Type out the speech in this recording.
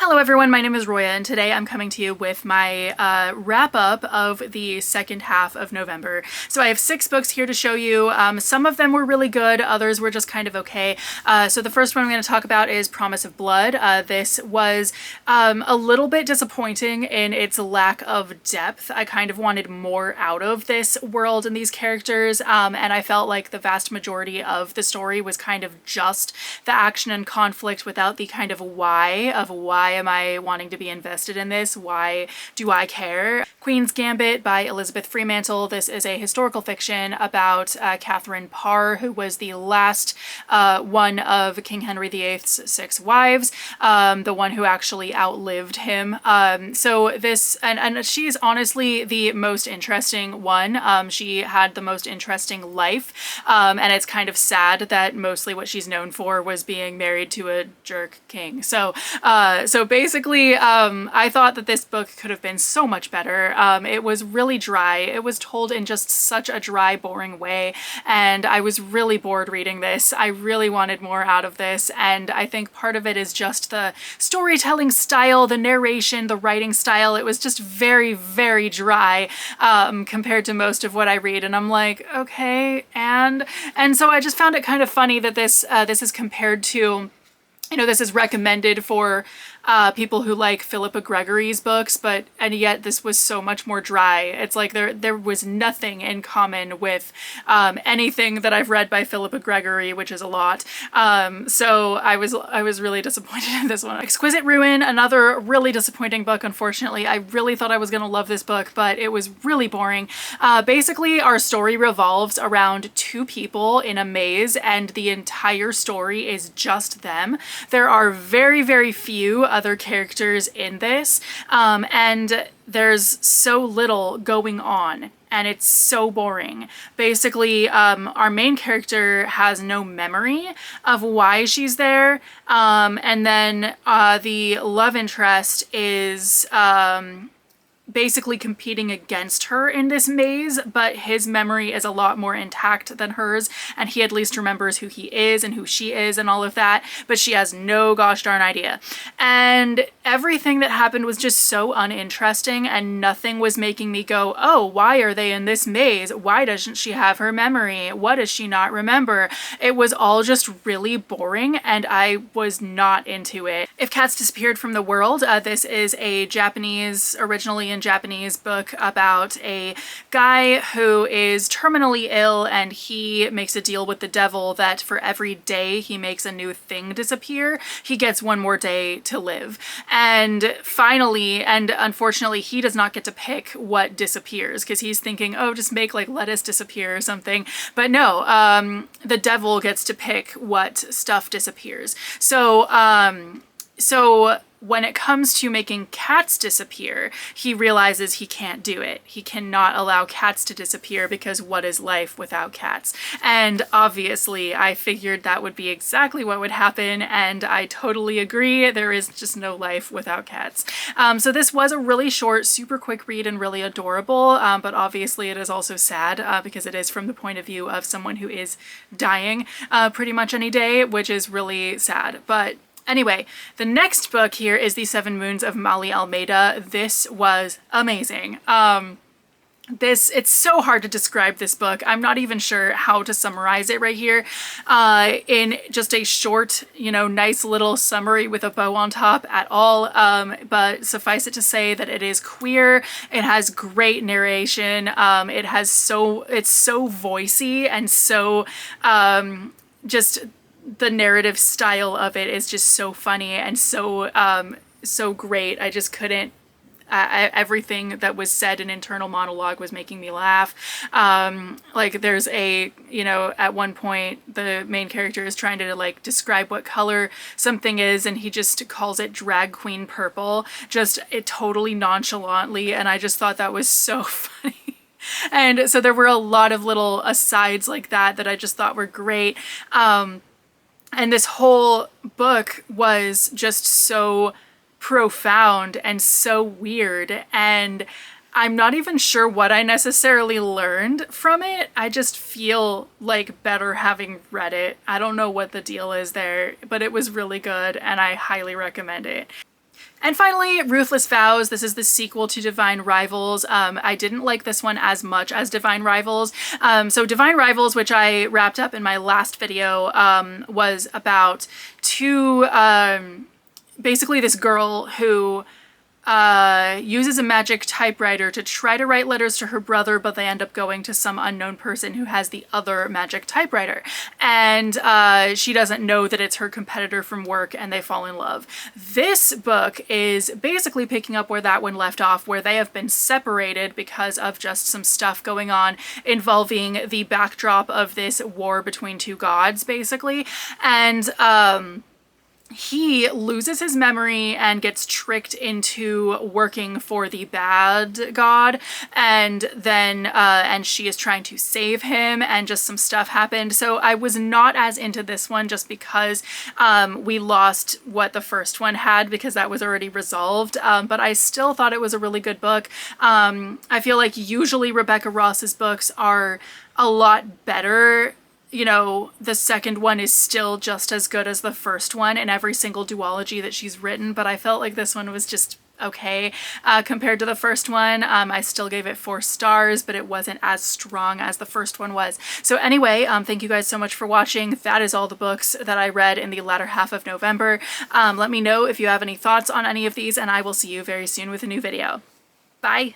Hello everyone, my name is Roya and today I'm coming to you with my wrap up of the second half of November. So I have 6 books here to show you. Some of them were really good, others were just kind of okay. So the first one I'm going to talk about is Promise of Blood. This was a little bit disappointing in its lack of depth. I kind of wanted more out of this world and these characters, and I felt like the vast majority of the story was kind of just the action and conflict without the kind of why am I wanting to be invested in this? Why do I care? Queen's Gambit by Elizabeth Fremantle. This is a historical fiction about Catherine Parr, who was the last one of King Henry VIII's 6 wives, the one who actually outlived him. So this, and she's honestly the most interesting one. She had the most interesting life, and it's kind of sad that mostly what she's known for was being married to a jerk king. So basically, I thought that this book could have been so much better. It was really dry. It was told in just such a dry, boring way, and I was really bored reading this. I really wanted more out of this, and I think part of it is just the storytelling style, the narration, the writing style. It was just very, very dry compared to most of what I read, and I'm like, okay, and so I just found it kind of funny that this is compared to, you know, this is recommended for people who like Philippa Gregory's books, and yet this was so much more dry. It's like there was nothing in common with anything that I've read by Philippa Gregory, which is a lot. So I was really disappointed in this one. Exquisite Ruin, another really disappointing book, unfortunately. I really thought I was gonna love this book, but it was really boring. Basically, our story revolves around 2 people in a maze, and the entire story is just them. There are very, very few other characters in this, and there's so little going on, and it's so boring. Basically, our main character has no memory of why she's there, and then the love interest is basically competing against her in this maze, but his memory is a lot more intact than hers, and he at least remembers who he is and who she is and all of that, but she has no gosh darn idea. And everything that happened was just so uninteresting, and nothing was making me go, oh, why are they in this maze? Why doesn't she have her memory? What does she not remember? It was all just really boring, and I was not into it. If Cats Disappeared from the World, this is a originally in Japanese book about a guy who is terminally ill, and he makes a deal with the devil that for every day he makes a new thing disappear, he gets 1 more day to live. And finally, and unfortunately, he does not get to pick what disappears, because he's thinking, oh, just make like lettuce disappear or something. But no, the devil gets to pick what stuff disappears. So when it comes to making cats disappear, he realizes he can't do it. He cannot allow cats to disappear, because what is life without cats? And obviously I figured that would be exactly what would happen, and I totally agree. There is just no life without cats. So this was a really short, super quick read and really adorable, but obviously it is also sad because it is from the point of view of someone who is dying pretty much any day, which is really sad. But anyway, the next book here is The 7 Moons of Mali Almeida. This was amazing. It's so hard to describe this book. I'm not even sure how to summarize it right here in just a short, you know, nice little summary with a bow on top at all. But suffice it to say that it is queer. It has great narration. It's so voicey, and so just the narrative style of it is just so funny and so great. I just couldn't. Everything that was said in internal monologue was making me laugh. Like there's at one point the main character is trying to like describe what color something is, and he just calls it drag queen purple, just totally nonchalantly, and I just thought that was so funny. And so there were a lot of little asides like that I just thought were great. And this whole book was just so profound and so weird, and I'm not even sure what I necessarily learned from it. I just feel like better having read it. I don't know what the deal is there, but it was really good and I highly recommend it. And finally, Ruthless Vows. This is the sequel to Divine Rivals. I didn't like this one as much as Divine Rivals. So Divine Rivals, which I wrapped up in my last video, was about basically this girl who uses a magic typewriter to try to write letters to her brother, but they end up going to some unknown person who has the other magic typewriter. And she doesn't know that it's her competitor from work, and they fall in love. This book is basically picking up where that one left off, where they have been separated because of just some stuff going on involving the backdrop of this war between two gods, basically. And he loses his memory and gets tricked into working for the bad god, and then and she is trying to save him, and just some stuff happened. So I was not as into this one just because we lost what the first one had, because that was already resolved, but I still thought it was a really good book. I feel like usually Rebecca Ross's books are a lot better. You know, the second one is still just as good as the first one in every single duology that she's written, but I felt like this one was just okay compared to the first one. I still gave it 4 stars, but it wasn't as strong as the first one was. So anyway, thank you guys so much for watching. That is all the books that I read in the latter half of November. Let me know if you have any thoughts on any of these, and I will see you very soon with a new video. Bye!